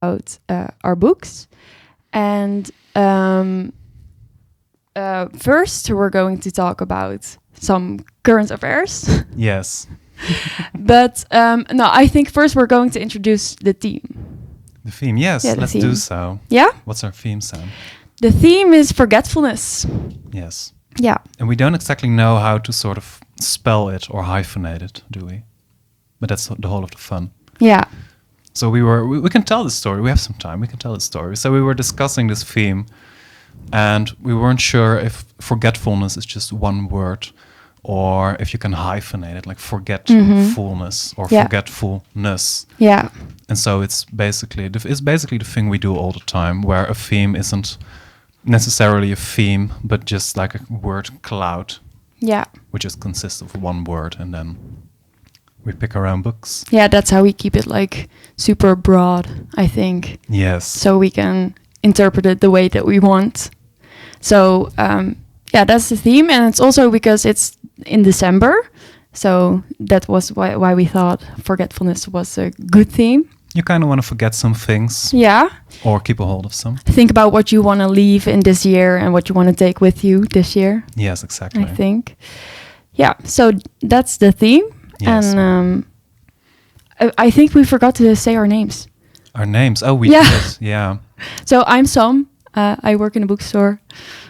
about our books. And first, we're going to talk about some current affairs. Yes. But no, I think first we're going to introduce the theme. The theme, yes, Yeah, the let's theme. do so. Yeah? What's our theme, Sam? The theme is forgetfulness. Yes. Yeah. And we don't exactly know how to sort of spell it or hyphenate it, do we? But that's the whole of the fun. Yeah. So we can tell the story. We have some time. We can tell the story. So we were discussing this theme, and we weren't sure if forgetfulness is just one word, or if you can hyphenate it, like forgetfulness or Yeah. forgetfulness. Yeah. And so it's basically the thing we do all the time, where a theme isn't necessarily a theme, but just like a word cloud, Yeah. which just consists of one word, and then we pick our own books. Yeah, that's how we keep it like super broad, I think. Yes. So we can interpret it the way that we want. So yeah, that's the theme. And it's also because it's in December. So that was why we thought forgetfulness was a good theme. You kind of want to forget some things Yeah. or keep a hold of some. Think about what you want to leave in this year and what you want to take with you this year, Yes, exactly. I think. Yeah, so that's the theme. Yes. And I think we forgot to say our names. Our names. Oh, we Yeah. did. Yeah. So I'm Sam. I work in a bookstore.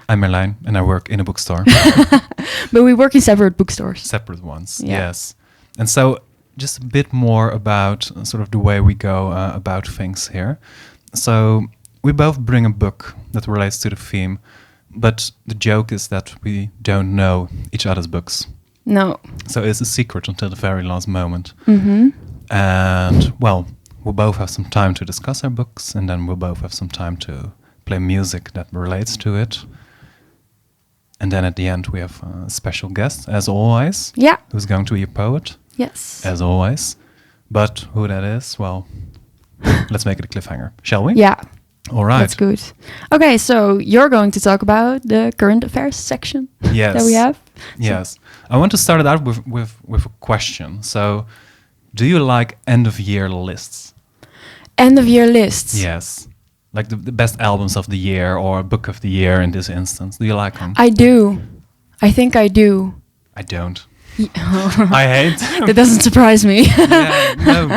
I'm Merlijn, and I work in a bookstore. But we work in separate bookstores. Separate ones. Yeah. Yes. And so just a bit more about sort of the way we go about things here. So we both bring a book that relates to the theme, but the joke is that we don't know each other's books. No. So it's a secret until the very last moment. Mm-hmm. And, well, we'll both have some time to discuss our books, and then we'll both have some time to play music that relates to it. And then at the end, we have a special guest, as always, Yeah. who's going to be a poet, Yes. as always. But who that is, well, let's make it a cliffhanger, shall we? Yeah. All right. That's good. Okay, so you're going to talk about the current affairs section Yes. that we have. Yes. I want to start it out with a question. So, do you like end-of-year lists? End of year lists. Yes. Like the best albums of the year or book of the year in this instance. Do you like them? I do. I think I do. I don't. Ye- I hate them. That doesn't surprise me. Yeah, no.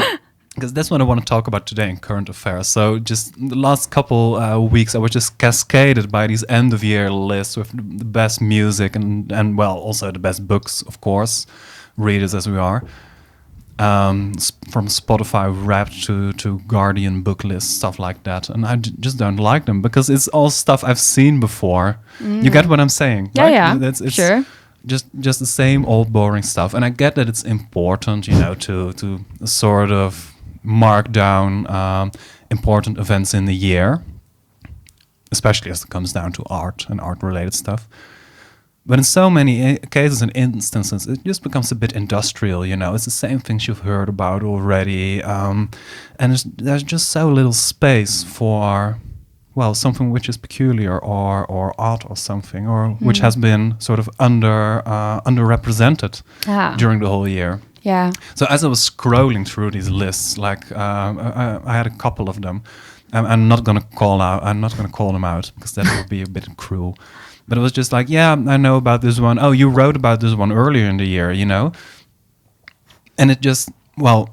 Because that's what I want to talk about today in current affairs. So just the last couple weeks, I was just cascaded by these end-of-year lists with the best music and well, also the best books, of course, readers as we are. From Spotify Wrapped to Guardian book lists, stuff like that. And I just don't like them because it's all stuff I've seen before. You get what I'm saying? Yeah, right? yeah, It's sure. Just the same old boring stuff. And I get that it's important, you know, to sort of mark down important events in the year, especially as it comes down to art and art-related stuff. But in so many cases and instances, it just becomes a bit industrial, you know. It's the same things you've heard about already. And there's just so little space for, well, something which is peculiar or odd or something, or which has been sort of underrepresented during the whole year. Yeah. So as I was scrolling through these lists, like I had a couple of them. I'm not gonna call them out because that would be a bit cruel. But it was just like, yeah, I know about this one. Oh, you wrote about this one earlier in the year, you know. And it just, well,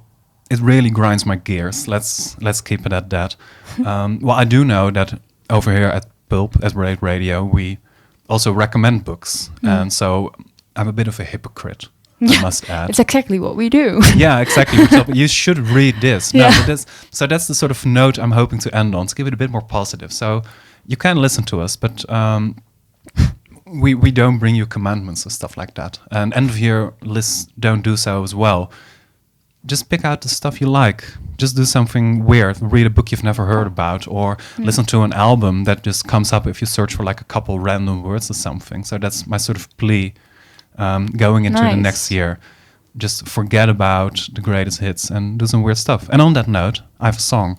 it really grinds my gears. Let's keep it at that. Well, I do know that over here at Pulp, at Rate Radio, we also recommend books, and so I'm a bit of a hypocrite. I must add. It's exactly what we do. Yeah, exactly. You should read this. No, Yeah. but that's the sort of note I'm hoping to end on, to give it a bit more positive. So you can listen to us, but we don't bring you commandments or stuff like that. And end of year lists don't do so as well. Just pick out the stuff you like. Just do something weird. Read a book you've never heard about, or listen to an album that just comes up if you search for like a couple random words or something. So that's my sort of plea going into the Nice. next year. Just forget about the greatest hits and do some weird stuff. And on that note, I have a song.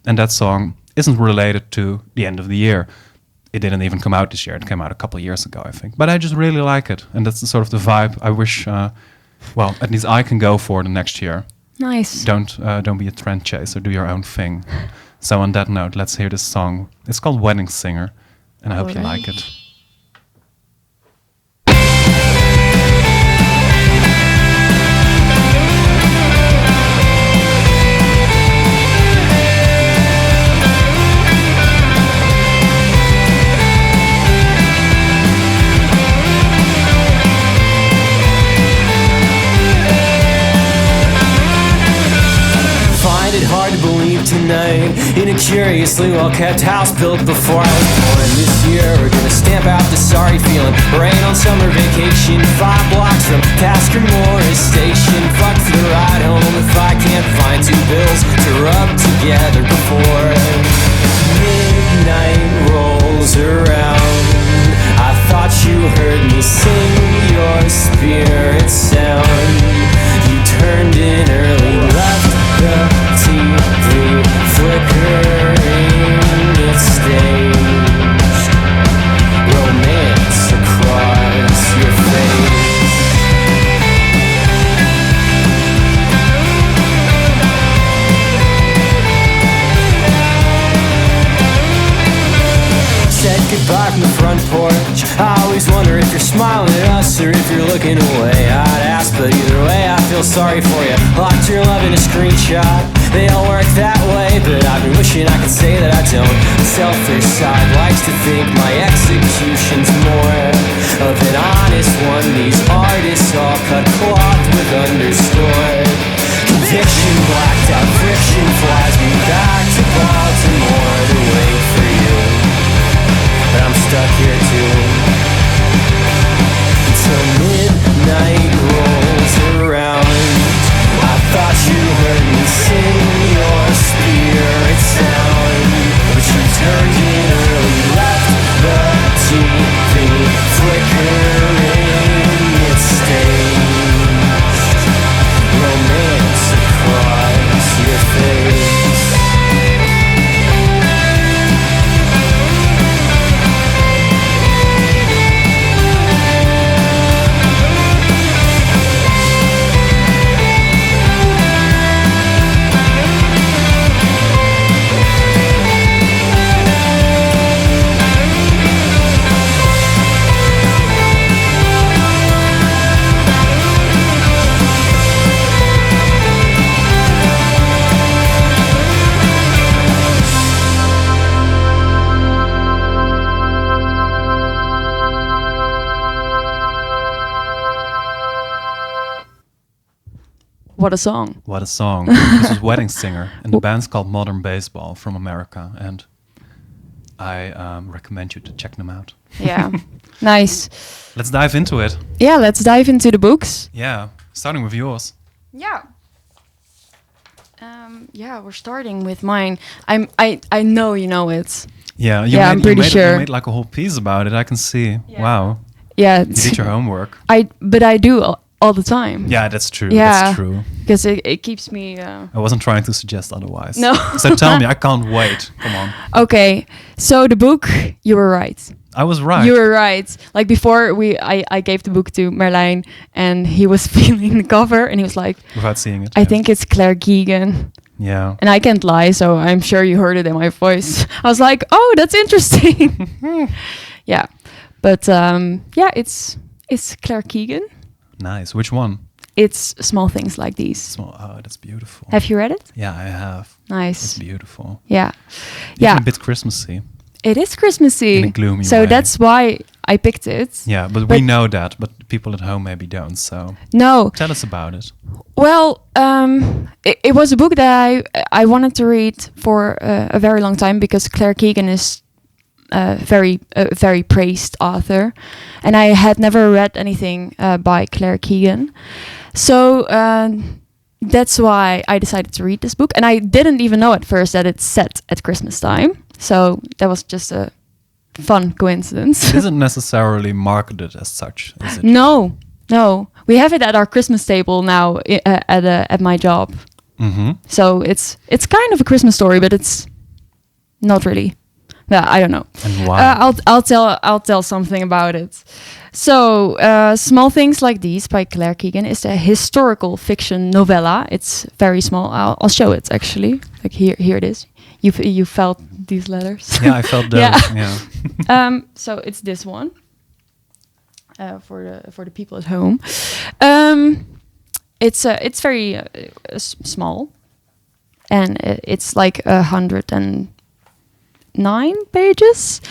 And that song isn't related to the end of the year. It didn't even come out this year. It came out a couple of years ago, I think. But I just really like it. And that's the sort of the vibe I wish, well, at least I can go for the next year. Nice. Don't be a trend chaser. Do your own thing. So on that note, let's hear this song. It's called Wedding Singer, and I hope you like it. Find it hard to believe tonight in a curiously well-kept house built before I was born. This year we're gonna stamp out the sorry feeling. Rain on summer vacation, 5 blocks from Tasker Morris Station. Fuck for the ride home if I can't find 2 bills to rub together before midnight rolls around. I thought you heard me sing your spirit sound. You turned in early, left the TV flickering its stage. Romance across your face. Said goodbye from the front porch. I always wonder if you're smiling at us or if you're looking away. I'd ask, but either way I feel sorry for you. Locked your love in a screenshot. They don't work that way, but I've been wishing I could say that I don't. The selfish side likes to think my execution's more of an honest one. These artists all cut cloth with underscore. Conviction blacked out, friction flies me back to Baltimore to wait for you. But I'm stuck here too. Until midnight rolls around. I thought you heard me sing your spirit sound, but you turned in early, left the TV flickering its stage. Romance across your face. What a song. What a song. This is Wedding Singer, and the band's called Modern Baseball from America, and I recommend you to check them out. Yeah. Nice. Let's dive into it. Yeah, let's dive into the books. Yeah, starting with yours. Yeah. Yeah, we're starting with mine. I know you know it. Yeah, I'm pretty sure. You made like a whole piece about it. I can see. Yeah. Wow. Yeah, You did your homework. but I do all the time. Yeah, that's true. Yeah. That's true. Because it keeps me. I wasn't trying to suggest otherwise. No. So tell me, I can't wait. Come on. Okay, so the book, you were right. I was right. You were right. Like before, I gave the book to Merlijn, and he was feeling the cover, and he was like, Without seeing it. I yes. think it's Claire Keegan. Yeah. And I can't lie, so I'm sure you heard it in my voice. I was like, oh, that's interesting. Yeah. But yeah, it's Claire Keegan. Nice. Which one? It's Small Things Like These. Small. Oh, that's beautiful. Have you read it? Yeah, I have. Nice. It's beautiful. Yeah. Even Yeah. a bit Christmassy. It is Christmassy. In a gloomy so way. that's why I picked it. Yeah, but we know that, but people at home maybe don't. So No. tell us about it. Well, it was a book that I wanted to read for a very long time because Claire Keegan is a very praised author, and I had never read anything by Claire Keegan. So that's why I decided to read this book, and I didn't even know at first that it's set at Christmas time. So that was just a fun coincidence. It isn't necessarily marketed as such, is it? No. We have it at our Christmas table now at my job. Mm-hmm. So it's kind of a Christmas story, but it's not really. Yeah, I don't know. And why? I'll tell something about it. So, Small Things Like These by Claire Keegan is a historical fiction novella. It's very small. I'll show it actually. Like here it is. You felt these letters. Yeah, I felt those. Yeah. Yeah. So it's this one for the people at home. It's very small, and it's like 109 pages.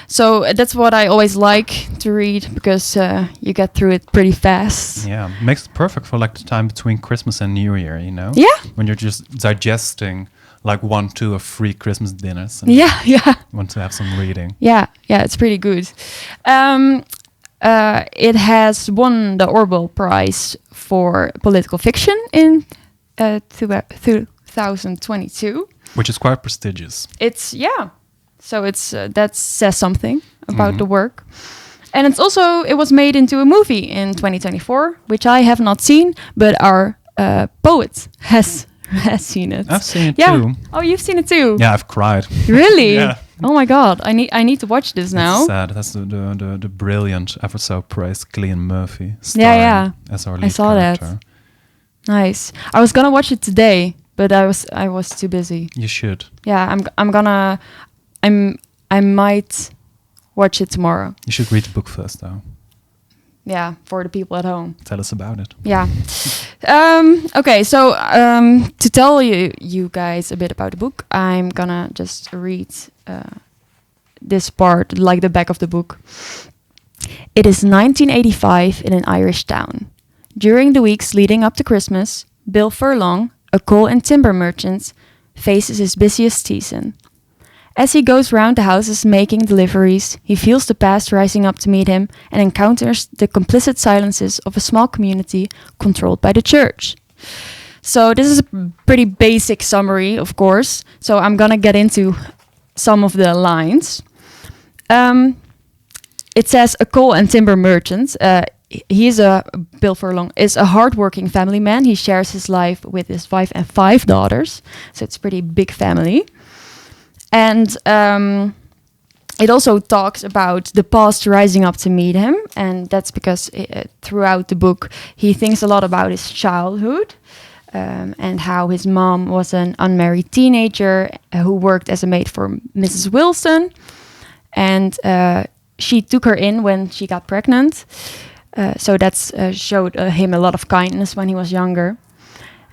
So that's what I always like to read, because you get through it pretty fast. Yeah, makes it perfect for like the time between Christmas and New Year, you know? Yeah. When you're just digesting like 1, 2, or 3 Christmas dinners. And Yeah, yeah. want to have some reading. Yeah, it's pretty good. It has won the Orwell Prize for political fiction in 2022. Which is quite prestigious. So it's that says something about the work. And it was made into a movie in 2024, which I have not seen, but our poet has seen it. I've seen it Yeah. too. Oh, you've seen it too? Yeah, I've cried. Really? Yeah. Oh my God, I need to watch this now. It's sad. That's the brilliant, ever so praised Cillian Murphy Yeah. as our I lead saw that. character. Nice. I was gonna watch it today, but I was too busy. You should. Yeah, I might watch it tomorrow. You should read the book first, though. Yeah, for the people at home. Tell us about it. Yeah. Okay, so to tell you guys a bit about the book, I'm gonna just read this part, like the back of the book. It is 1985 in an Irish town. During the weeks leading up to Christmas, Bill Furlong, a coal and timber merchant, faces his busiest season. As he goes round the houses making deliveries, he feels the past rising up to meet him and encounters the complicit silences of a small community controlled by the church. So this is a pretty basic summary, of course. So I'm gonna get into some of the lines. It says a coal and timber merchant. Bill Furlong is a hardworking family man. He shares his life with his wife and 5 daughters. So it's a pretty big family. And it also talks about the past rising up to meet him. And that's because throughout the book, he thinks a lot about his childhood and how his mom was an unmarried teenager who worked as a maid for Mrs. Wilson. And she took her in when she got pregnant. So that's showed him a lot of kindness when he was younger.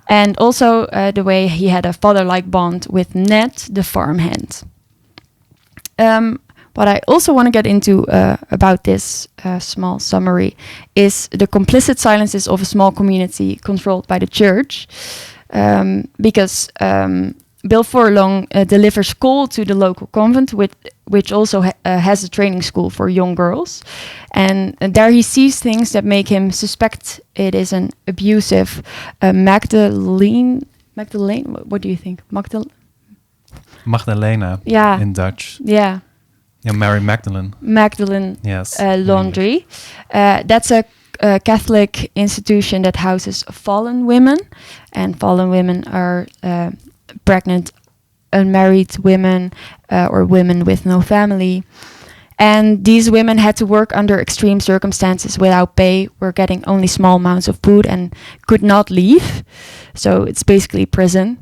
And also the way he had a father-like bond with Ned, the farmhand. What I also want to get into about this small summary is the complicit silences of a small community controlled by the church. Because Bill Furlong delivers coal to the local convent, which also has a training school for young girls. And there he sees things that make him suspect it is an abusive Magdalene, what do you think? Magdalena Yeah. in Dutch. Yeah. Yeah, Mary Magdalene. Yes. Laundry. That's a Catholic institution that houses fallen women. And fallen women are pregnant, unmarried women or women with no family. And these women had to work under extreme circumstances without pay, were getting only small amounts of food and could not leave. So it's basically prison.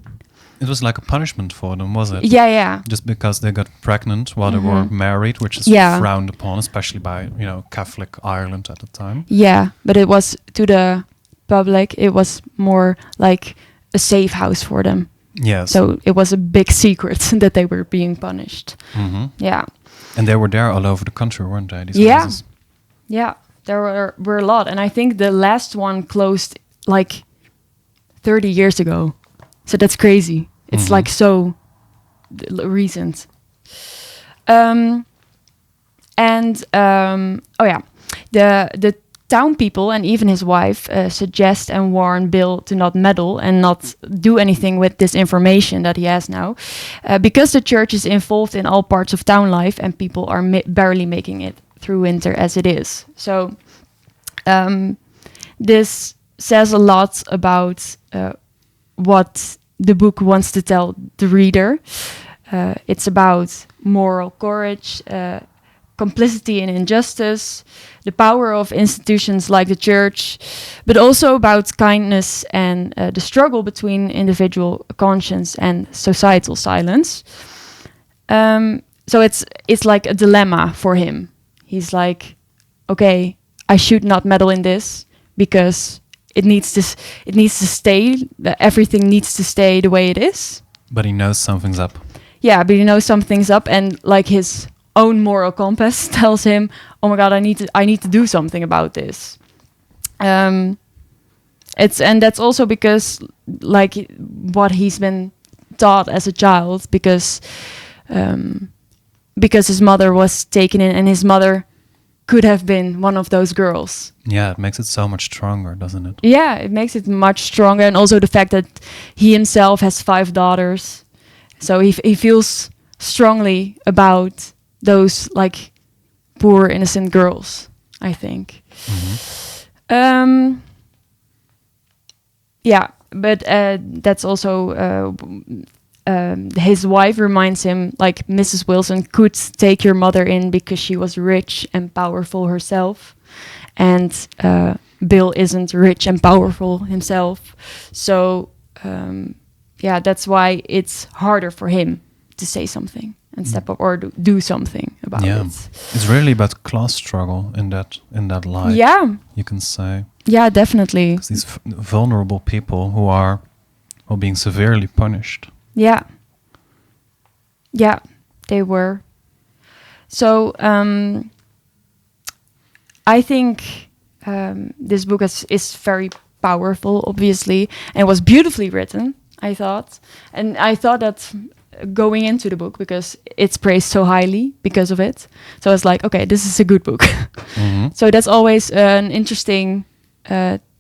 It was like a punishment for them, was it? Yeah. Just because they got pregnant while they were married, which is frowned upon, especially by, Catholic Ireland at the time. Yeah, but it was to the public, it was more like a safe house for them. Yes. So it was a big secret that they were being punished. Mm-hmm. Yeah. And they were there all over the country, weren't they? These Yeah. houses? Yeah, there were a lot. And I think the last one closed like 30 years ago. So that's crazy. It's like so recent. The town people and even his wife suggest and warn Bill to not meddle and not do anything with this information that he has now, because the church is involved in all parts of town life and people are barely making it through winter as it is. So this says a lot about what the book wants to tell the reader. It's about moral courage, complicity in injustice, the power of institutions like the church, but also about kindness and the struggle between individual conscience and societal silence. So it's like a dilemma for him. He's like, okay, I should not meddle in this because it needs to stay. Everything needs to stay the way it is. But he knows something's up. Yeah, but he knows something's up, and like his own moral compass tells him, "Oh my God, I need to do something about this." That's also because like what he's been taught as a child, because his mother was taken in, and his mother could have been one of those girls. Yeah, it makes it so much stronger, doesn't it? Yeah, it makes it much stronger, and also the fact that he himself has 5 daughters, so he feels strongly about those like poor innocent girls, I think. Yeah, but that's also his wife reminds him, like, Mrs. Wilson could take your mother in because she was rich and powerful herself, and Bill isn't rich and powerful himself. So yeah, that's why it's harder for him to say something and step up or do something about it. It's really about class struggle in that light. Yeah, you can say. Yeah, definitely. 'Cause these vulnerable people who are being severely punished. Yeah, they were. So I think this book is very powerful, obviously, and was beautifully written, I thought. And I thought that going into the book, because it's praised so highly because of it. So I was like, okay, this is a good book. So that's always an interesting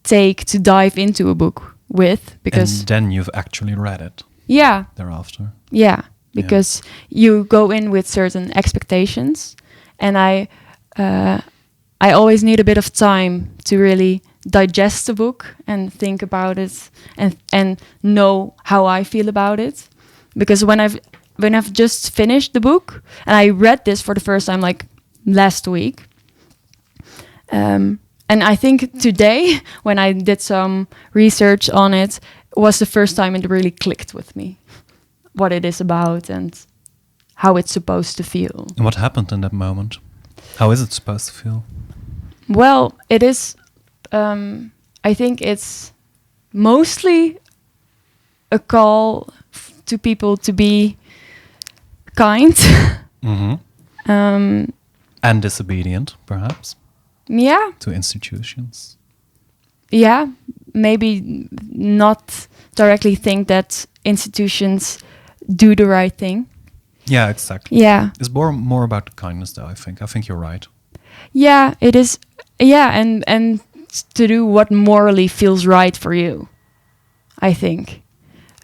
take to dive into a book with, because... And then you've actually read it. Yeah. Thereafter. Yeah, because you go in with certain expectations, and I always need a bit of time to really digest the book and think about it and know how I feel about it. Because when I've just finished the book, and I read this for the first time like last week, and I think today when I did some research on it, was the first time it really clicked with me what it is about and how it's supposed to feel. And what happened in that moment? How is it supposed to feel? Well, it is, I think it's mostly a call to people to be kind. And disobedient, perhaps. Yeah. To institutions. Yeah, maybe not directly think that institutions do the right thing. Yeah, exactly. Yeah. It's more about kindness, though, I think. I think you're right. Yeah, it is. Yeah, and to do what morally feels right for you, I think.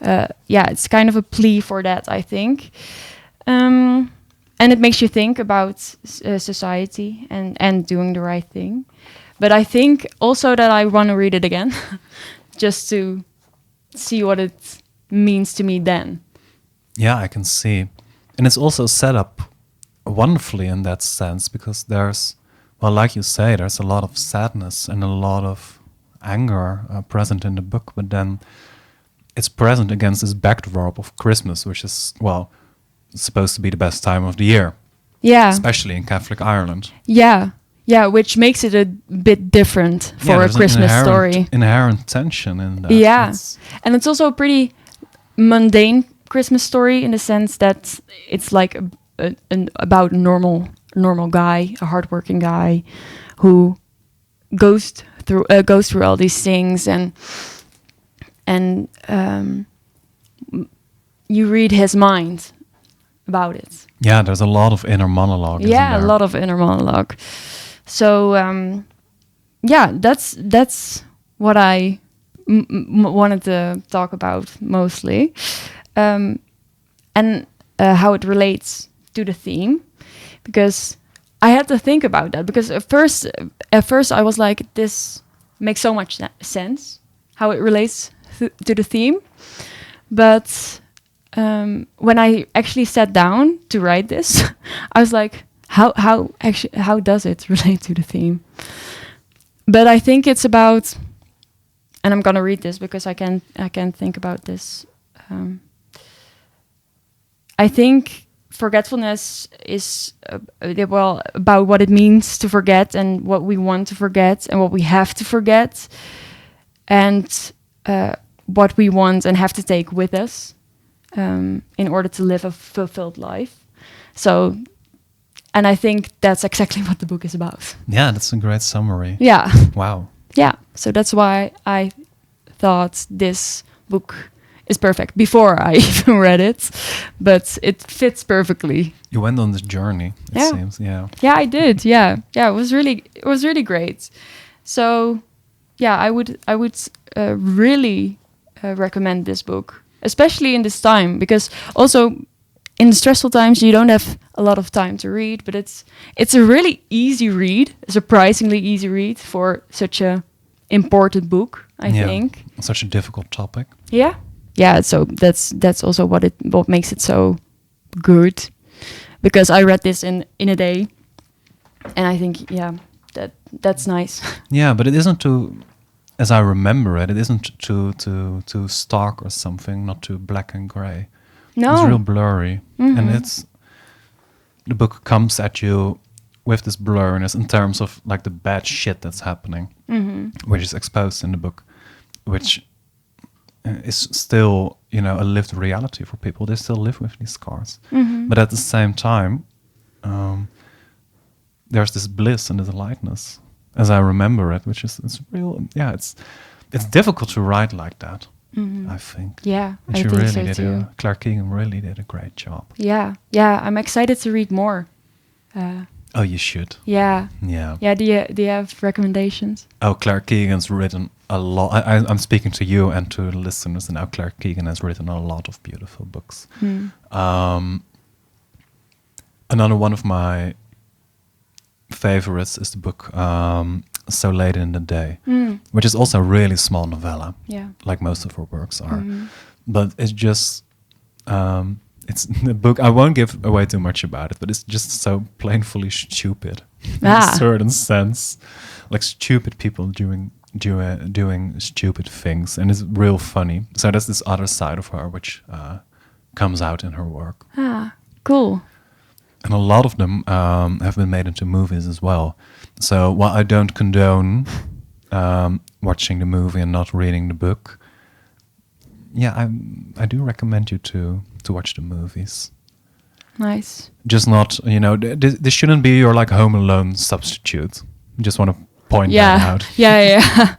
Yeah, it's kind of a plea for that, I think. And it makes you think about society and doing the right thing. But I think also that I want to read it again, just to see what it means to me then. Yeah, I can see. And it's also set up wonderfully in that sense, because there's, well, like you say, there's a lot of sadness and a lot of anger present in the book, but then it's present against this backdrop of Christmas, which is, well, supposed to be the best time of the year. Yeah. Especially in Catholic Ireland. Yeah. Yeah, which makes it a bit different for a Christmas story. Inherent tension in that. Yeah. And it's also a pretty mundane Christmas story in the sense that it's like about a normal guy, a hardworking guy who goes through all these things, and you read his mind about it. Yeah, there's a lot of inner monologue. Yeah, a lot of inner monologue. So yeah, that's what I wanted to talk about mostly, and how it relates to the theme, because I had to think about that, because at first I was like, this makes so much sense how it relates to the theme, but when I actually sat down to write this, I was like, how does it relate to the theme? But I think it's about, and I'm gonna read this because I can't think about this. I think forgetfulness is about what it means to forget and what we want to forget and what we have to forget, and what we want and have to take with us in order to live a fulfilled life. So, and I think that's exactly what the book is about. Yeah, that's a great summary. Yeah. Wow. Yeah. So that's why I thought this book is perfect before I even read it, but it fits perfectly. You went on this journey, it seems. Yeah. Yeah, I did. Yeah. Yeah, it was really great. So, yeah, I would really recommend this book, especially in this time, because also in stressful times you don't have a lot of time to read, but it's a really easy read, a surprisingly easy read for such a important book, I think. Such a difficult topic. Yeah. Yeah, so that's also what makes it so good, because I read this in a day, and I think that's nice. Yeah, but it isn't too, as I remember it isn't too stark or something, not too black and grey. No, it's real blurry, and the book comes at you with this blurriness in terms of like the bad shit that's happening, which is exposed in the book, which is still, a lived reality for people. They still live with these scars. But at the same time, there's this bliss and this lightness, as I remember it, which is it's real. Yeah, it's difficult to write like that, I think. Yeah, and I she think really so did too. Claire Keegan really did a great job. Yeah, I'm excited to read more. Oh, you should. Yeah. Yeah. Do you have recommendations? Oh, Claire Keegan's written a lot. I'm speaking to you and to the listeners now. Claire Keegan has written a lot of beautiful books. Another one of my favorites is the book So Late in the Day, which is also a really small novella, like most of her works are. But it's just, it's the book, I won't give away too much about it, but it's just so plainly stupid in a certain sense. Like stupid people doing stupid things, and it's real funny. So there's this other side of her which comes out in her work. Cool. And a lot of them have been made into movies as well. So while I don't condone watching the movie and not reading the book, I do recommend you to watch the movies. Nice. Just not, this shouldn't be your like Home Alone substitute. Just want to point that out. Yeah.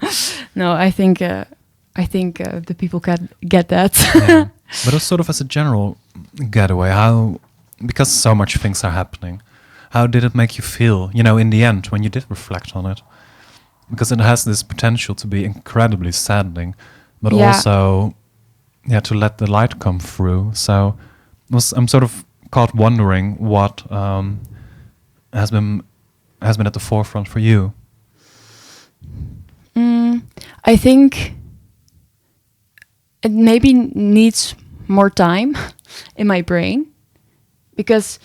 No, I think the people can get that. Yeah. But it's sort of as a general getaway, because so much things are happening, how did it make you feel, in the end, when you did reflect on it? Because it has this potential to be incredibly saddening, but also, to let the light come through. So I'm sort of caught wondering what has been at the forefront for you. I think it maybe needs more time in my brain, because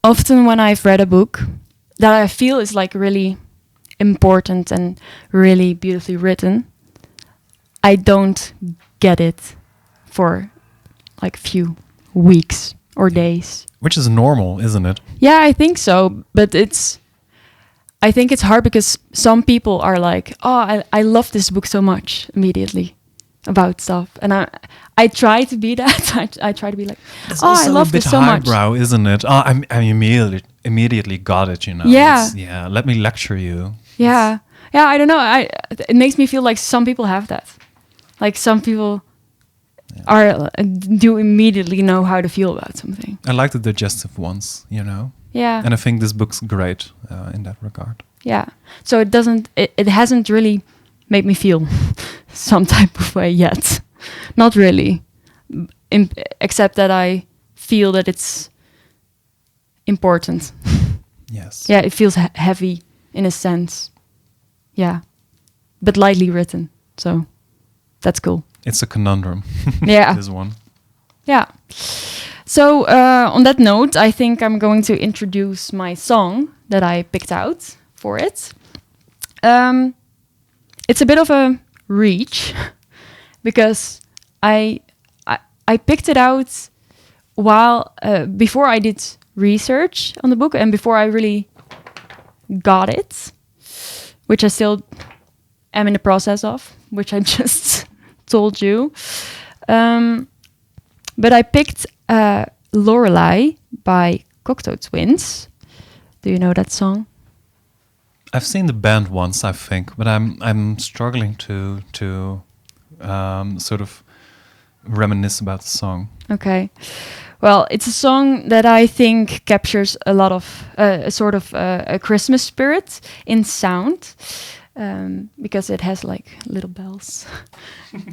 often when I've read a book that I feel is like really important and really beautifully written, I don't get it for like few weeks or days. Which is normal, isn't it? Yeah, I think so. But I think it's hard because some people are like, oh, I love this book so much immediately about stuff. And I try to be that. I try to be like, I love this so much. It's a bit highbrow, isn't it? Oh, I immediately got it, Yeah. Let me lecture you. Yeah. Yeah, I don't know. It makes me feel like some people have that. Like some people do immediately know how to feel about something. I like the digestive ones, Yeah. And I think this book's great in that regard. Yeah. So it hasn't really made me feel some type of way yet. Not really. Except that I feel that it's important. Yes. Yeah, it feels heavy in a sense. Yeah. But lightly written. So that's cool. It's a conundrum. Yeah. This one. Yeah. So on that note, I think I'm going to introduce my song that I picked out for it. It's a bit of a reach because I picked it out while before I did research on the book and before I really got it, which I still am in the process of, which I just told you. But I picked Lorelei by Cocteau Twins. Do you know that song? I've seen the band once, I think, but I'm struggling to sort of reminisce about the song. Okay. Well, it's a song that I think captures a lot of a sort of a Christmas spirit in sound, because it has like little bells.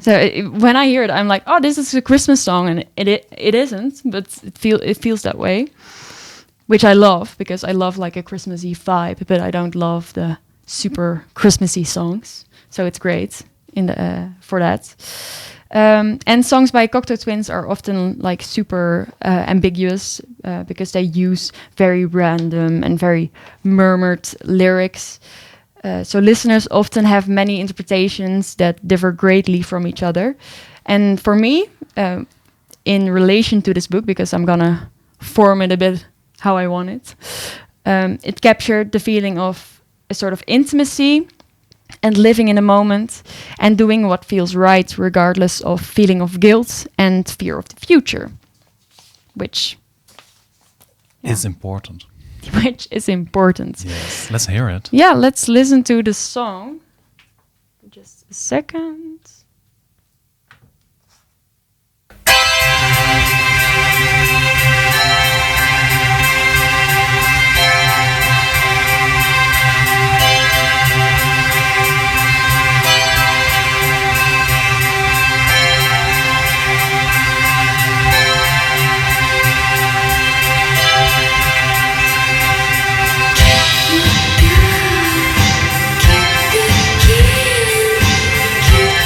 So when I hear it, I'm like, oh, this is a Christmas song, and it isn't, but it feels that way, which I love because I love like a Christmassy vibe, but I don't love the super Christmassy songs. So it's great for that. And songs by Cocteau Twins are often like super ambiguous because they use very random and very murmured lyrics. So listeners often have many interpretations that differ greatly from each other. And for me, in relation to this book, because I'm gonna form it a bit how I want it, it captured the feeling of a sort of intimacy and living in a moment and doing what feels right regardless of feeling of guilt and fear of the future, which is important. Which is important. Yes, let's hear it. Yeah, let's listen to the song. Just a second.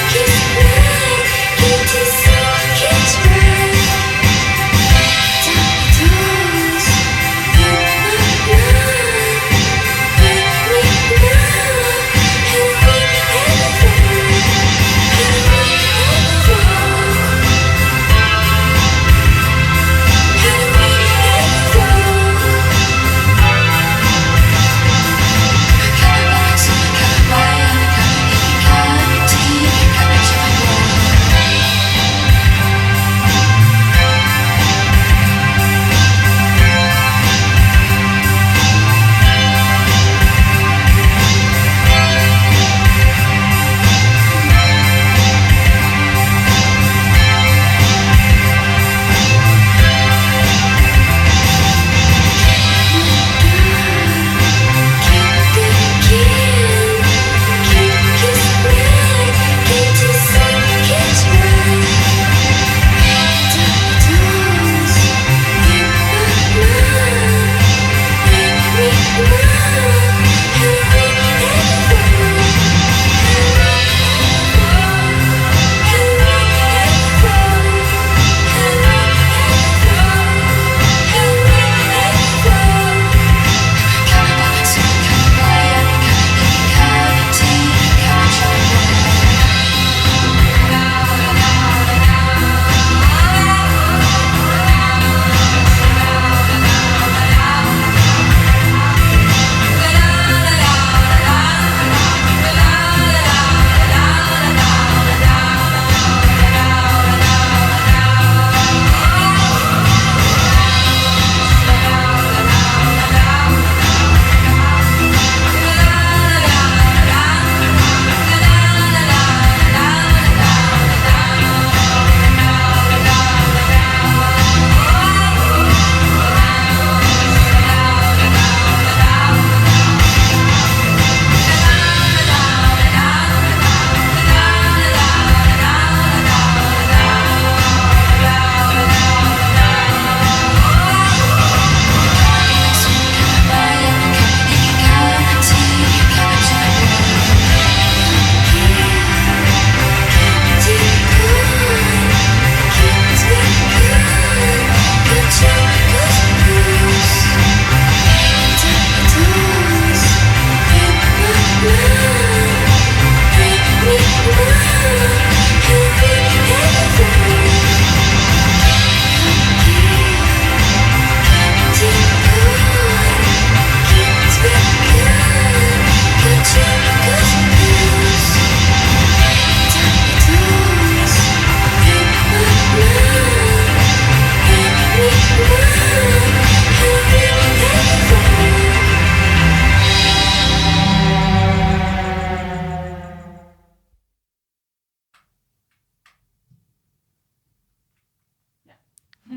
Kiss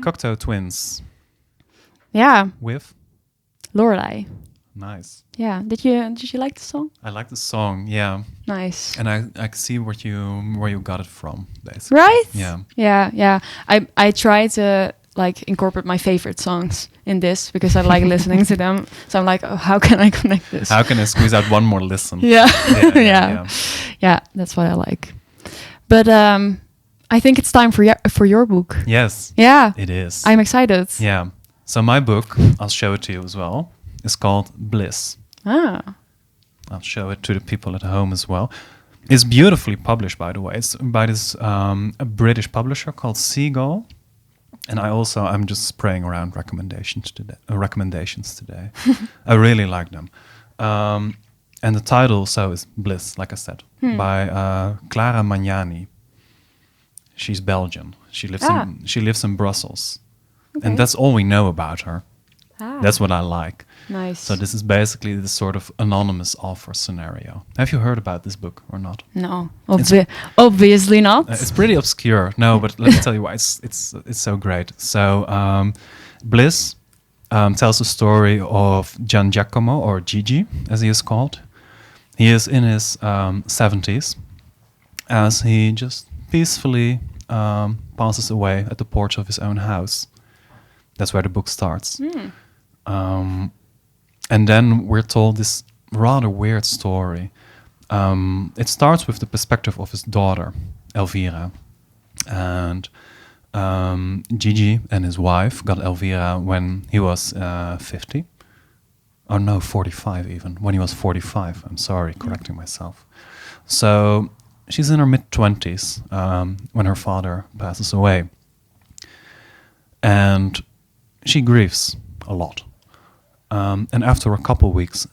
Cocteau Twins Yeah, with Lorelei. nice. Yeah, did you like the song? I like the song, yeah, Nice. and I can see where you got it from, basically. Right? Yeah. Yeah. I try to like incorporate my favorite songs in this because I like listening to them. So I'm like, oh, how can I connect this? How can I squeeze out one more listen? Yeah. Yeah. Yeah, that's what I like. But I think it's time for your book. Yes, Yeah. it is. I'm excited. Yeah. So my book, I'll show it to you as well, is called Bliss. Ah. I'll show it to the people at home as well. It's beautifully published, by the way. It's by this a British publisher called Seagull. And I'm just spraying around recommendations today. I really like them. And the title is Bliss, like I said, by Clara Magnani. She's Belgian. She lives in Brussels. Okay. And that's all we know about her. Ah. That's what I like. Nice. So this is basically the sort of anonymous author scenario. Have you heard about this book or not? No, obviously not. It's pretty obscure. No, but let me tell you why it's so great. So Bliss tells the story of Gian Giacomo, or Gigi, as he is called. He is in his 70s as he just peacefully passes away at the porch of his own house. That's where the book starts. And then we're told this rather weird story. It starts with the perspective of his daughter, Elvira. And Gigi and his wife got Elvira when he was 50. Oh no, 45 even. When he was 45. I'm sorry, correcting myself. So she's in her mid-20s when her father passes away. And she grieves a lot. And after a couple weeks,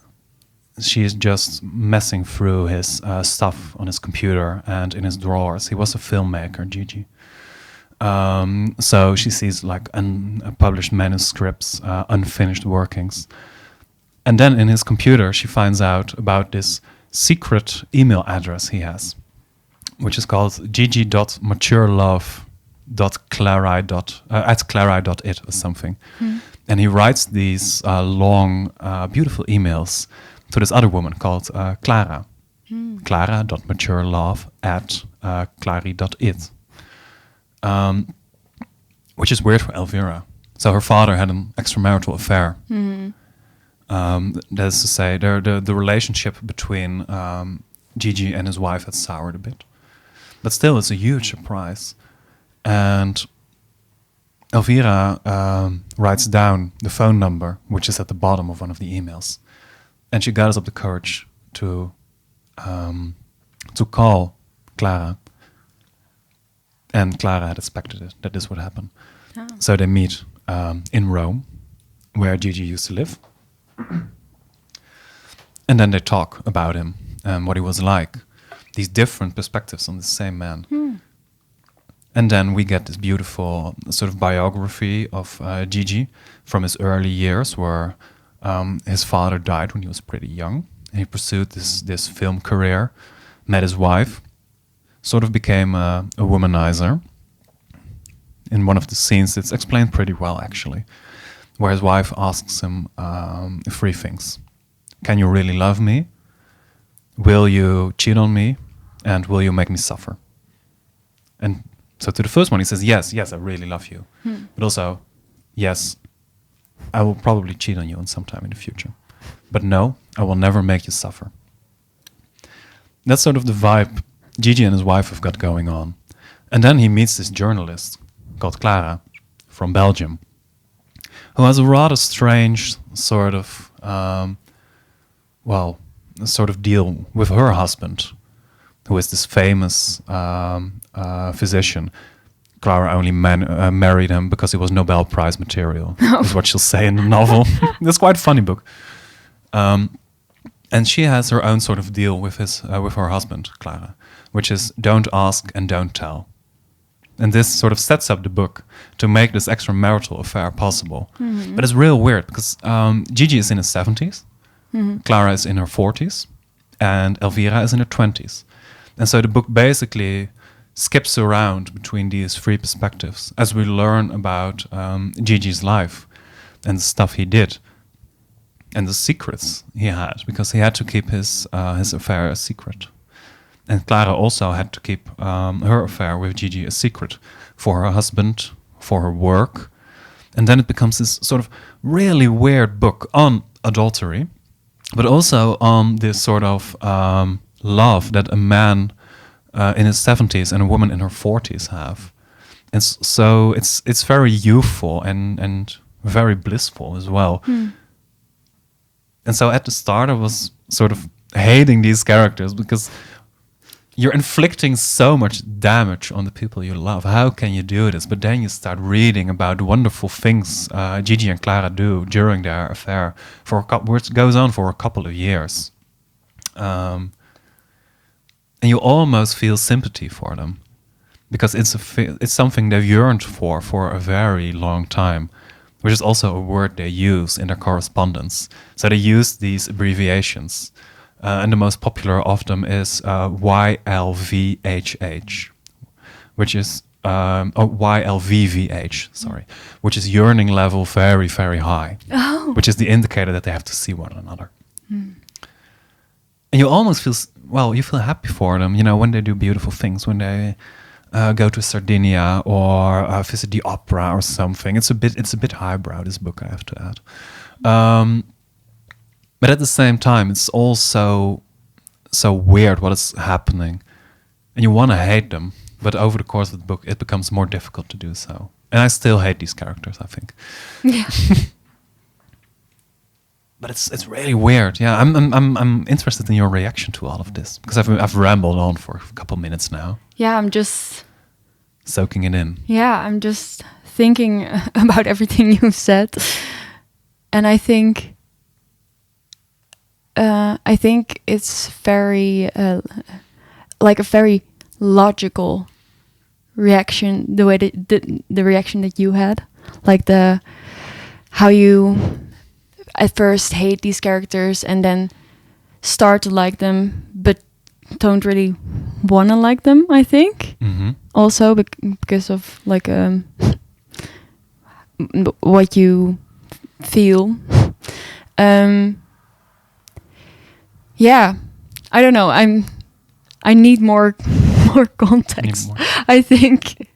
she is just messing through his stuff on his computer and in his drawers. He was a filmmaker, Gigi. So she sees like unpublished manuscripts, unfinished workings. And then in his computer, she finds out about this secret email address he has, which is called gigi.maturelove.clari.it or something. And he writes these long, beautiful emails to this other woman called Clara. Clara.maturelove@clari.it. Which is weird for Elvira. So her father had an extramarital affair. That is to say, the relationship between Gigi and his wife had soured a bit. But still, it's a huge surprise. And Elvira writes down the phone number, which is at the bottom of one of the emails. And she gathers up the courage to call Clara. And Clara had expected it, that this would happen. Oh. So they meet in Rome, where Gigi used to live. And then they talk about him and what he was like. These different perspectives on the same man. And then we get this beautiful sort of biography of Gigi from his early years, where his father died when he was pretty young. And he pursued this film career, met his wife, sort of became a womanizer. In one of the scenes, it's explained pretty well, actually, where his wife asks him 3 things. Can you really love me? Will you cheat on me? And will you make me suffer? And so to the first one, he says, yes, I really love you. But also, yes, I will probably cheat on you sometime in the future. But no, I will never make you suffer. That's sort of the vibe Gigi and his wife have got going on. And then he meets this journalist called Clara from Belgium, who has a rather strange sort of, deal with her husband, who is this famous physician. Clara only married him because he was Nobel Prize material, is what she'll say in the novel. That's quite a funny book. And she has her own sort of deal with her husband, Clara, which is don't ask and don't tell. And this sort of sets up the book to make this extramarital affair possible. But it's real weird because Gigi is in his 70s, Clara is in her 40s, and Elvira is in her 20s. And so the book basically skips around between these three perspectives as we learn about Gigi's life and the stuff he did and the secrets he had, because he had to keep his affair a secret. And Clara also had to keep her affair with Gigi a secret for her husband, for her work. And then it becomes this sort of really weird book on adultery, but also on this sort of love that a man in his 70s and a woman in her 40s have. And so it's very youthful and very blissful as well. And so at the start I was sort of hating these characters because you're inflicting so much damage on the people you love. How can you do this? But then you start reading about the wonderful things Gigi and Clara do during their affair, which goes on for a couple of years. And you almost feel sympathy for them, because it's something they've yearned for a very long time, which is also a word they use in their correspondence. So they use these abbreviations. And the most popular of them is YLVHH, which is YLVVH, sorry, which is yearning level very, very high, which is the indicator that they have to see one another. And you almost feel, you feel happy for them, when they do beautiful things, when they go to Sardinia or visit the opera or something. It's a bit highbrow, this book, I have to add. But at the same time, it's also so weird what is happening. And you want to hate them. But over the course of the book, it becomes more difficult to do so. And I still hate these characters, I think. Yeah. But it's really weird. Yeah, I'm interested in your reaction to all of this. Because I've rambled on for a couple minutes now. Yeah, I'm just... soaking it in. Yeah, I'm just thinking about everything you've said. And I think it's very like a very logical reaction, the way that the reaction that you had, like how you at first hate these characters and then start to like them, but don't really want to like them. I think also because of like what you feel. Yeah, I don't know. I need more context. I think.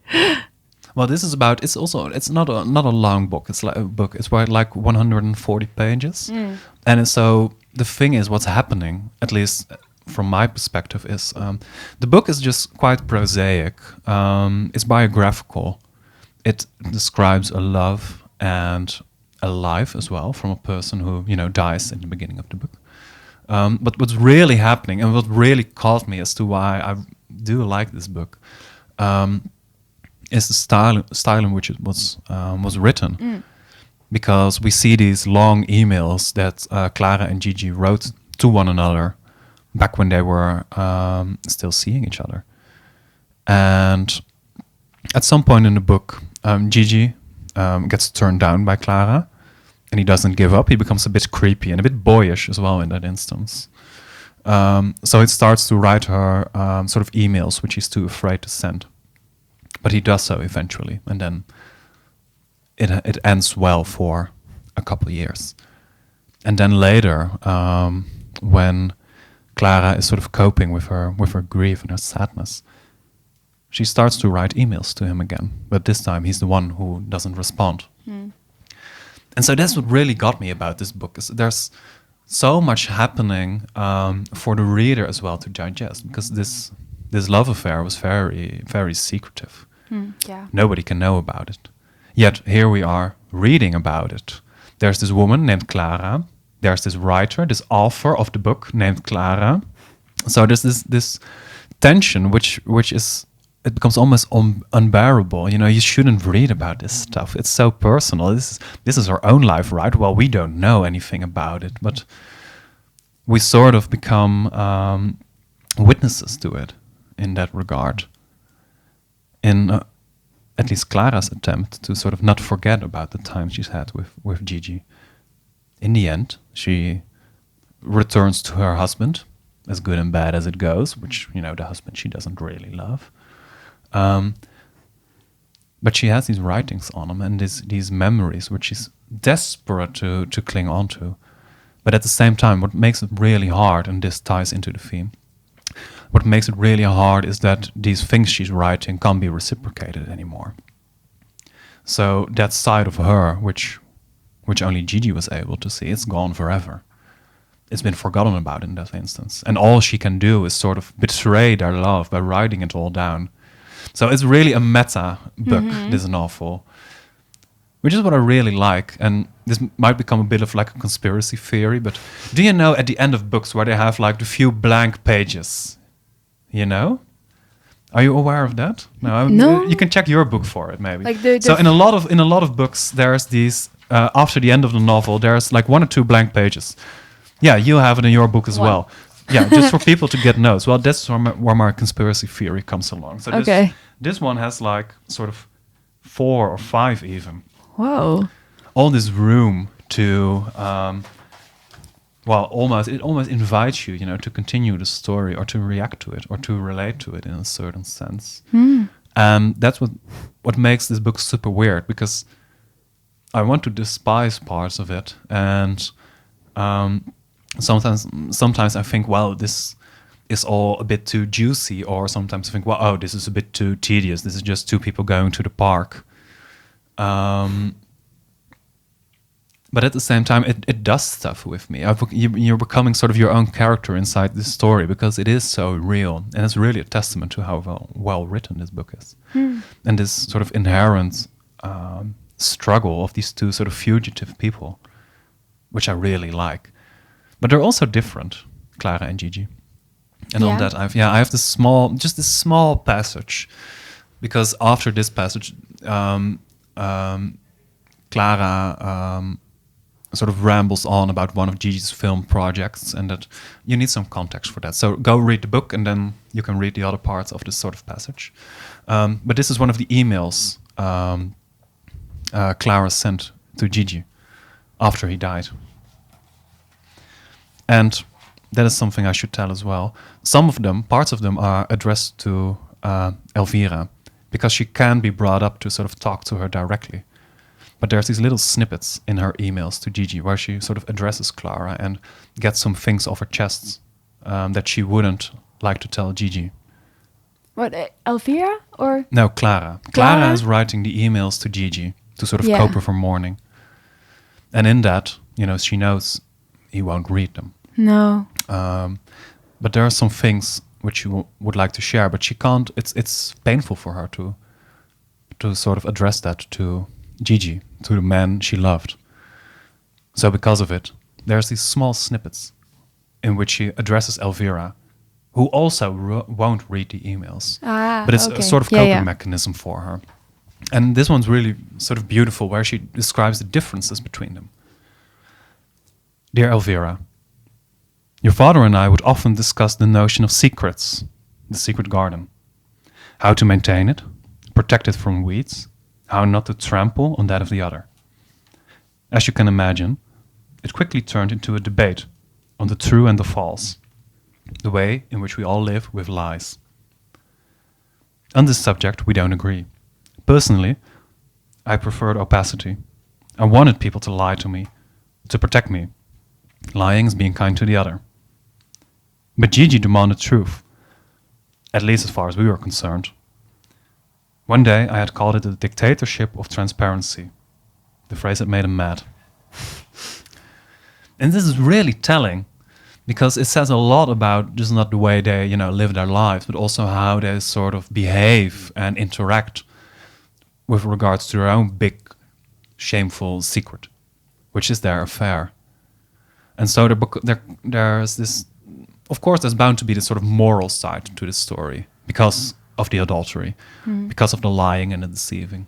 Well, this is about. It's not a long book. It's like a book. It's like 140 pages, and so the thing is, what's happening, at least from my perspective, is the book is just quite prosaic. It's biographical. It describes a love and a life as well from a person who dies in the beginning of the book. But what's really happening and what really caught me as to why I do like this book is the style in which it was written. Because we see these long emails that Clara and Gigi wrote to one another back when they were still seeing each other. And at some point in the book, Gigi gets turned down by Clara. And he doesn't give up. He becomes a bit creepy and a bit boyish as well in that instance. So he starts to write her sort of emails, which he's too afraid to send. But he does so eventually. And then it ends well for a couple of years. And then later, when Clara is sort of coping with her grief and her sadness, she starts to write emails to him again. But this time he's the one who doesn't respond. And so that's what really got me about this book. Is there's so much happening for the reader as well to digest, because this love affair was very, very secretive. Yeah. Nobody can know about it. Yet here we are reading about it. There's this woman named Clara. There's this writer, this author of the book named Clara. So there's this tension which is... It becomes almost unbearable. You shouldn't read about this stuff. It's so personal. This is our own life, right? Well, we don't know anything about it, but we sort of become witnesses to it in that regard. In at least Clara's attempt to sort of not forget about the time she's had with Gigi. In the end, she returns to her husband, as good and bad as it goes, which, the husband she doesn't really love. But she has these writings on him and these memories, which she's desperate to cling on to. But at the same time, what makes it really hard, and this ties into the theme, what makes it really hard is that these things she's writing can't be reciprocated anymore. So that side of her, which only Gigi was able to see, it's gone forever. It's been forgotten about in that instance. And all she can do is sort of betray their love by writing it all down. So it's really a meta book, this novel, which is what I really like. And this might become a bit of like a conspiracy theory, but do you know at the end of books where they have like the few blank pages, you know? Are you aware of that? No. You can check your book for it, maybe. Like so in a lot of books, there's these after the end of the novel, there's like 1 or 2 blank pages. Yeah, you have it in your book as well. Yeah, just for people to get notes. Well, that's where my conspiracy theory comes along. So this one has like sort of 4 or 5 even. Whoa. All this room to, it almost invites you, to continue the story or to react to it or to relate to it in a certain sense. That's what makes this book super weird, because I want to despise parts of it, and sometimes I think, well, this is all a bit too juicy, or sometimes I think, well, oh, this is a bit too tedious. This is just 2 people going to the park. But at the same time, it does stuff with me. You're becoming sort of your own character inside this story, because it is so real, and it's really a testament to how well written this book is, and this sort of inherent struggle of these 2 sort of fugitive people, which I really like. But they're also different, Clara and Gigi. And on that, I have this small passage, because after this passage, Clara sort of rambles on about one of Gigi's film projects, and that you need some context for that. So go read the book, and then you can read the other parts of this sort of passage. But this is one of the emails Clara sent to Gigi after he died. And that is something I should tell as well. Parts of them are addressed to Elvira, because she can be brought up to sort of talk to her directly. But there's these little snippets in her emails to Gigi where she sort of addresses Clara and gets some things off her chest that she wouldn't like to tell Gigi. What, Elvira or? No, Clara. Clara is writing the emails to Gigi to sort of cope with her mourning. And in that, she knows he won't read them. No. But there are some things which she would like to share, but she can't. It's painful for her to sort of address that to Gigi, to the man she loved. So because of it, there's these small snippets in which she addresses Elvira, who also won't read the emails. But it's a sort of coping mechanism for her. And this one's really sort of beautiful, where she describes the differences between them. Dear Elvira, your father and I would often discuss the notion of secrets, the secret garden. How to maintain it, protect it from weeds, how not to trample on that of the other. As you can imagine, it quickly turned into a debate on the true and the false, the way in which we all live with lies. On this subject, we don't agree. Personally, I preferred opacity. I wanted people to lie to me, to protect me. Lying is being kind to the other. But Gigi demanded truth, at least as far as we were concerned. One day I had called it the dictatorship of transparency, the phrase that made him mad. And this is really telling, because it says a lot about just not the way they, live their lives, but also how they sort of behave and interact with regards to their own big, shameful secret, which is their affair. And so there's this, of course, there's bound to be this sort of moral side to this story because of the adultery, because of the lying and the deceiving.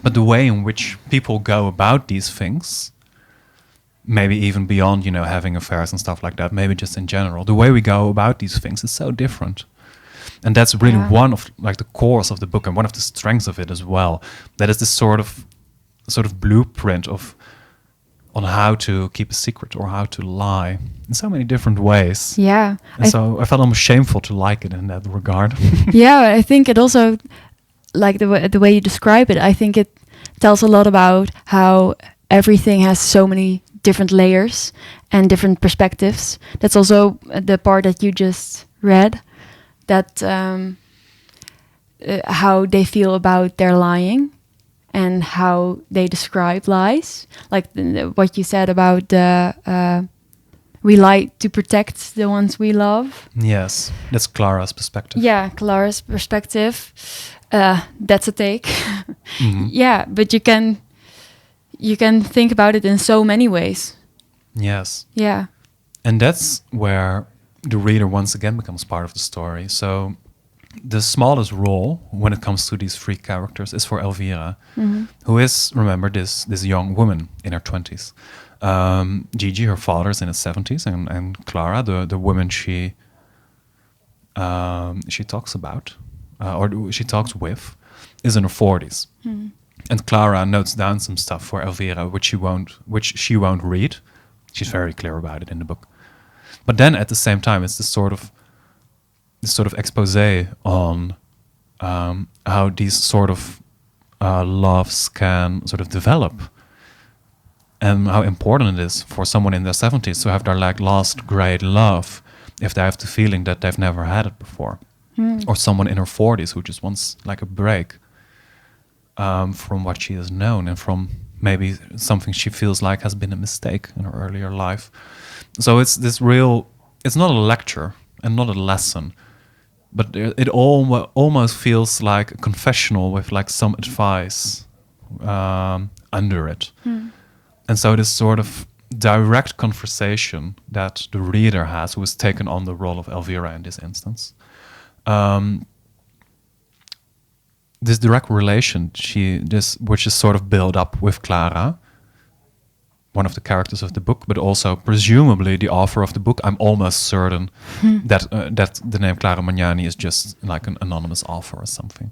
But the way in which people go about these things, maybe even beyond, having affairs and stuff like that, maybe just in general, the way we go about these things is so different. And that's really one of the cores of the book, and one of the strengths of it as well. That is this sort of blueprint on how to keep a secret or how to lie in so many different ways. Yeah. And so I felt almost shameful to like it in that regard. Yeah, I think it also like the way you describe it, I think it tells a lot about how everything has so many different layers and different perspectives. That's also the part that you just read, that how they feel about their lying and how they describe lies. Like what you said about we lie to protect the ones we love. Yes, that's Clara's perspective. Yeah, Clara's perspective. That's a take. Mhm. Yeah, but you can think about it in so many ways. Yes. Yeah. And that's where the reader once again becomes part of the story. So the smallest role when it comes to these three characters is for Elvira, who is, remember, this young woman in her 20s. Gigi, her father's in his 70s, and Clara, the woman she talks about, or she talks with, is in her 40s. And Clara notes down some stuff for Elvira, which she won't read. She's very clear about it in the book. But then at the same time, it's this sort of expose on how these sort of loves can sort of develop, and how important it is for someone in their 70s to have their like last great love if they have the feeling that they've never had it before. Or someone in her 40s who just wants like a break from what she has known and from maybe something she feels like has been a mistake in her earlier life. So it's not a lecture and not a lesson, but it almost feels like a confessional with like some advice under it. And so this sort of direct conversation that the reader has, who has taken on the role of Elvira in this instance, this direct relation which is sort of built up with Clara, one of the characters of the book, but also presumably the author of the book. I'm almost certain that the name Clara Magnani is just like an anonymous author or something.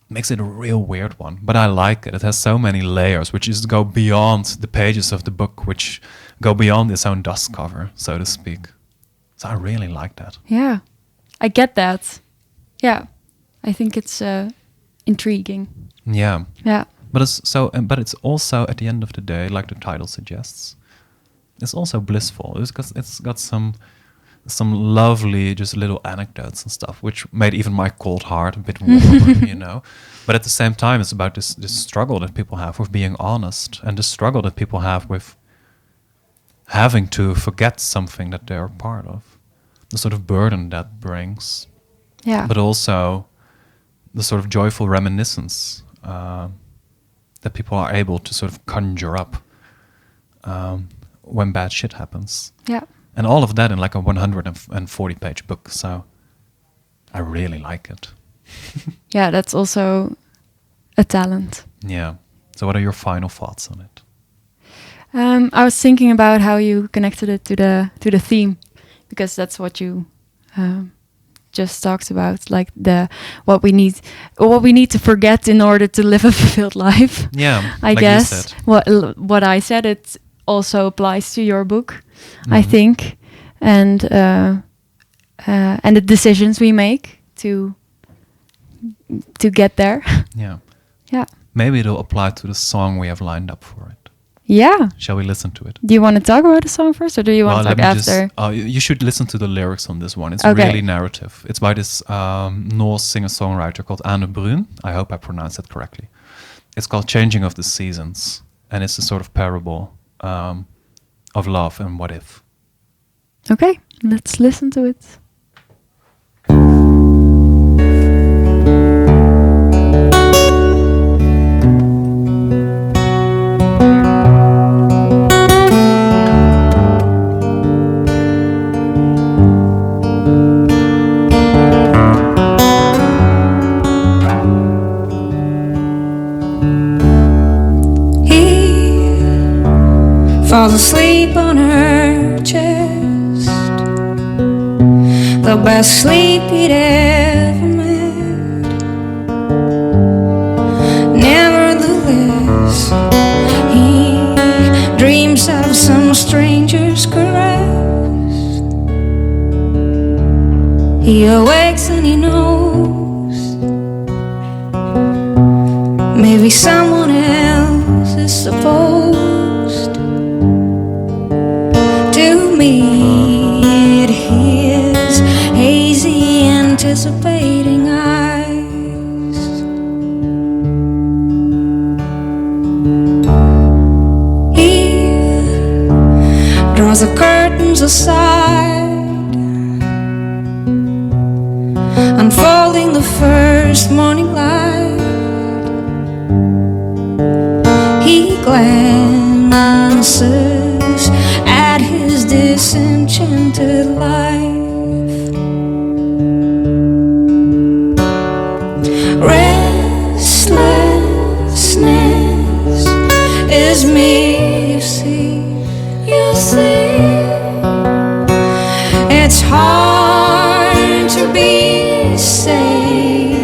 Makes it a real weird one, but I like it. It has so many layers, which just go beyond the pages of the book, which go beyond its own dust cover, so to speak. So I really like that. Yeah, I get that. Yeah, I think it's intriguing. Yeah. Yeah. But it's also at the end of the day, like the title suggests, it's also blissful. It's got some lovely just little anecdotes and stuff, which made even my cold heart a bit warmer, you know. But at the same time, it's about this struggle that people have with being honest, and the struggle that people have with having to forget something that they're a part of, the sort of burden that brings. Yeah. But also the sort of joyful reminiscence that people are able to sort of conjure up when bad shit happens. Yeah. And all of that in like a 140-page book. So I really like it. Yeah, that's also a talent. Yeah. So what are your final thoughts on it? I was thinking about how you connected it to the theme, because that's what you just talked about, like what we need to forget in order to live a fulfilled life. Yeah, I like guess you said. what I said, it also applies to your book, I think, and the decisions we make to get there. Yeah. Yeah. Maybe it'll apply to the song we have lined up for it. Yeah. Shall we listen to it? Do you want to talk about the song first, or do you want to talk after? You should listen to the lyrics on this one. It's Okay. really narrative. It's by this Norse singer-songwriter called Anne Brun. I hope I pronounced it correctly. It's called Changing of the Seasons, and it's a sort of parable of love and what if. Okay, let's listen to it. Falls asleep on her chest, the best sleep he'd ever made. Nevertheless, he dreams of some stranger's caress. He awakes and he knows maybe someone else is supposed to meet his hazy, anticipating eyes. He draws the curtains aside, unfolding the first morning light. He glances at his disenchanted life. Restlessness is me, you see. You see, it's hard to be safe.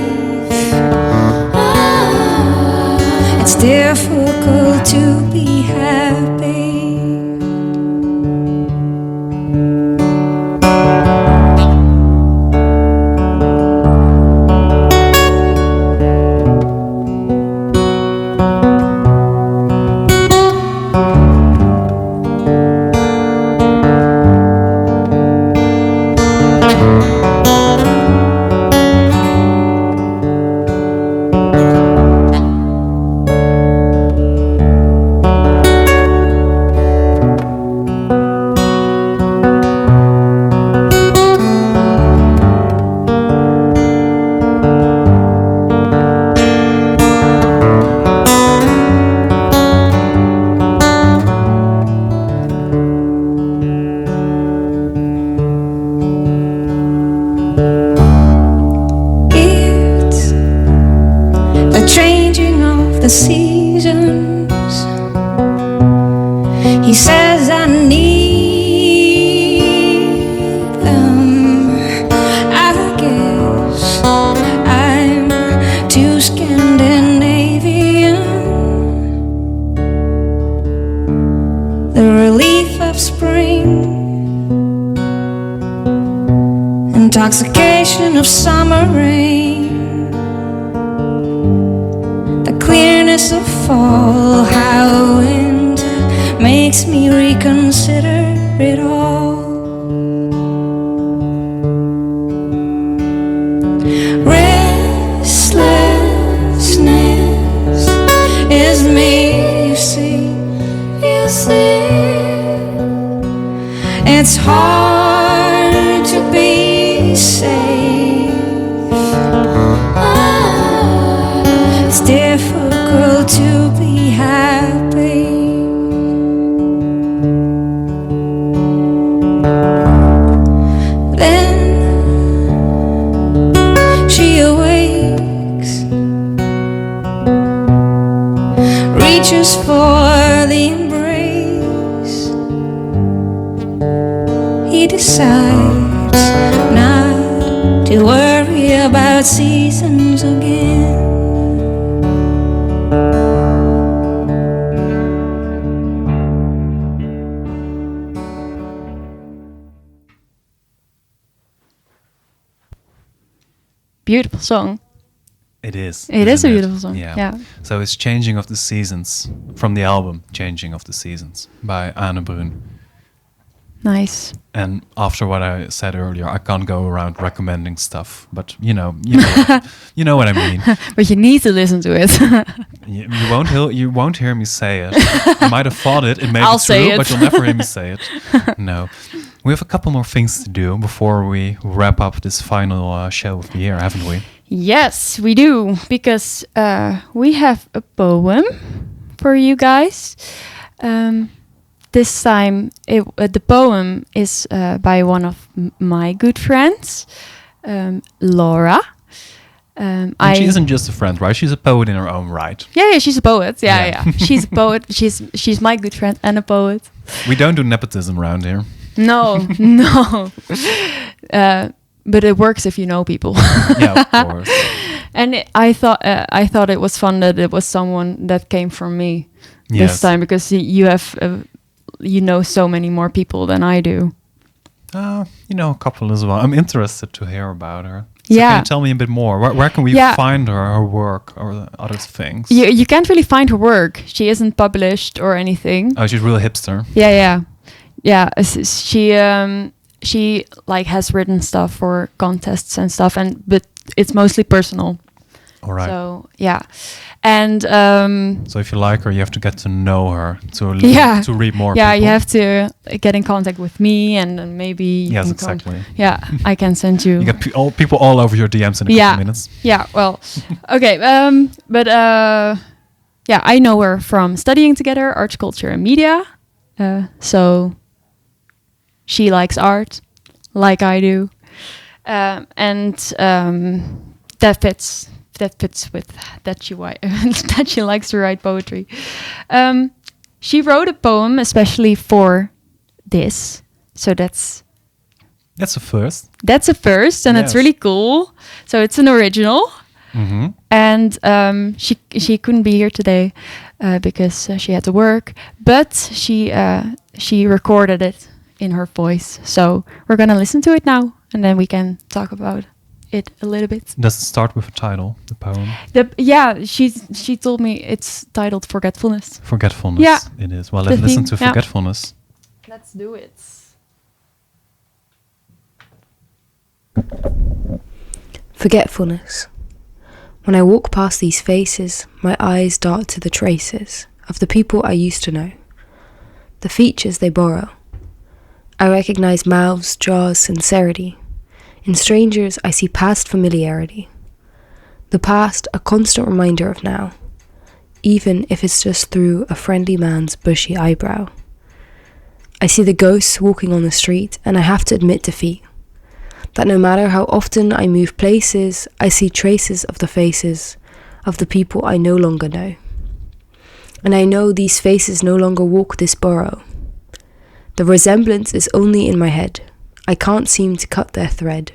It's difficult to be happy. The seasons, he says I need them. I guess I'm too Scandinavian. The relief of spring, intoxication of summer rain, clearness of fall, how winter makes me reconsider it all. Restlessness is me, you see. You see, it's hard to be safe. It's difficult to be happy. Then she awakes, reaches for the embrace. He decides not to worry about seasons again. Beautiful song. It is. It is a isn't beautiful song. Yeah. Yeah. So it's Changing of the Seasons from the album Changing of the Seasons by Anne Brun. Nice. And after what I said earlier, I can't go around recommending stuff, but you know what I mean. But you need to listen to it. You won't hear me say it. You might have thought it. It may I'll be say true, it. but you'll never hear me say it. No. We have a couple more things to do before we wrap up this final show of the year, haven't we? Yes, we do, because we have a poem for you guys. This time, the poem is by one of my good friends, Laura. And she isn't just a friend, right? She's a poet in her own right. Yeah, she's a poet. Yeah. Yeah. She's a poet. She's my good friend and a poet. We don't do nepotism around here. No. But it works if you know people. Yeah, of course. And I thought it was fun that it was someone that came from me this time, because you have you know so many more people than I do. A couple as well. I'm interested to hear about her. So Yeah. can you tell me a bit more? Where can we Yeah. find her work, or the other things? You can't really find her work. She isn't published or anything. Oh, she's really hipster. Yeah. She like has written stuff for contests and stuff, but it's mostly personal. All right. So yeah, and So if you like her, you have to get to know her to to read more. Yeah, people. you have to get in contact with me, and then maybe you Yes, can exactly. I can send you. You get people all over your DMs in a couple minutes. Yeah, well, okay, but I know her from studying together, arts, culture, and media. So she likes art, like I do, and that fits. That fits with that that she likes to write poetry. She wrote a poem especially for this, so that's a first. That's a first, and it's Yes. really cool. So it's an original, and she couldn't be here today because she had to work. But she recorded it in her voice. So we're gonna listen to it now, and then we can talk about it a little bit. Does it start with a title, the poem? She told me it's titled Forgetfulness. Forgetfulness. Yeah. It is. Well, The let's listen theme, to yeah. Forgetfulness. Let's do it. Forgetfulness. When I walk past these faces, my eyes dart to the traces of the people I used to know, the features they borrow. I recognize mouths, jaws, sincerity. In strangers, I see past familiarity. The past, a constant reminder of now, even if it's just through a friendly man's bushy eyebrow. I see the ghosts walking on the street, and I have to admit defeat. That no matter how often I move places, I see traces of the faces of the people I no longer know. And I know these faces no longer walk this borough. The resemblance is only in my head. I can't seem to cut their thread.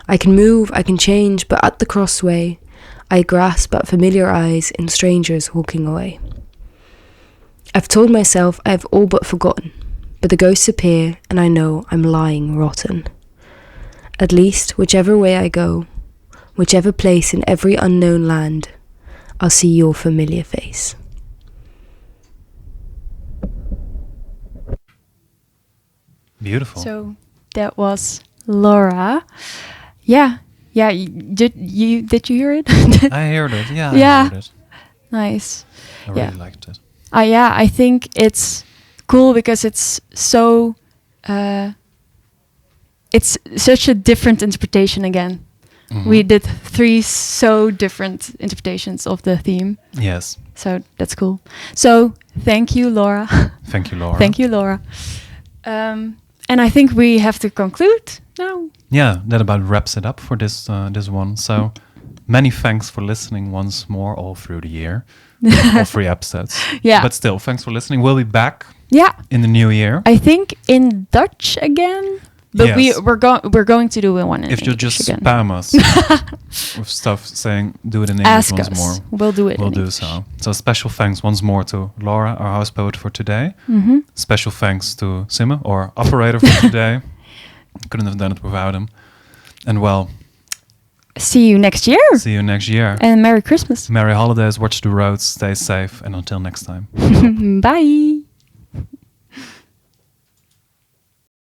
I can move, I can change, but at the crossway, I grasp at familiar eyes in strangers walking away. I've told myself I have all but forgotten, but the ghosts appear and I know I'm lying rotten. At least, whichever way I go, whichever place in every unknown land, I'll see your familiar face. Beautiful. So that was Laura. Yeah. Did you hear it? I heard it. Yeah. Yeah. I heard it. Nice. I Yeah. really liked it. I think it's cool because it's so. It's such a different interpretation again. We did 3 so different interpretations of the theme. Yes. So that's cool. So thank you, Laura. Thank you, Laura. Thank you, Laura. And I think we have to conclude now. Yeah, that about wraps it up for this one. So many thanks for listening once more all through the year. All 3 episodes. Yeah. But still, thanks for listening. We'll be back Yeah. in the new year. I think in Dutch again. But Yes. we're going to do one in If you English just again. spam us with stuff saying do it in English Ask once us. more, We'll do it. we'll in do English. so. So special thanks once more to Laura, our house poet for today. Special thanks to Simme, our operator for today. Couldn't have done it without him. And well, See you next year. see you next year. And Merry Christmas. Merry holidays, watch the roads, stay safe, and until next time. Bye.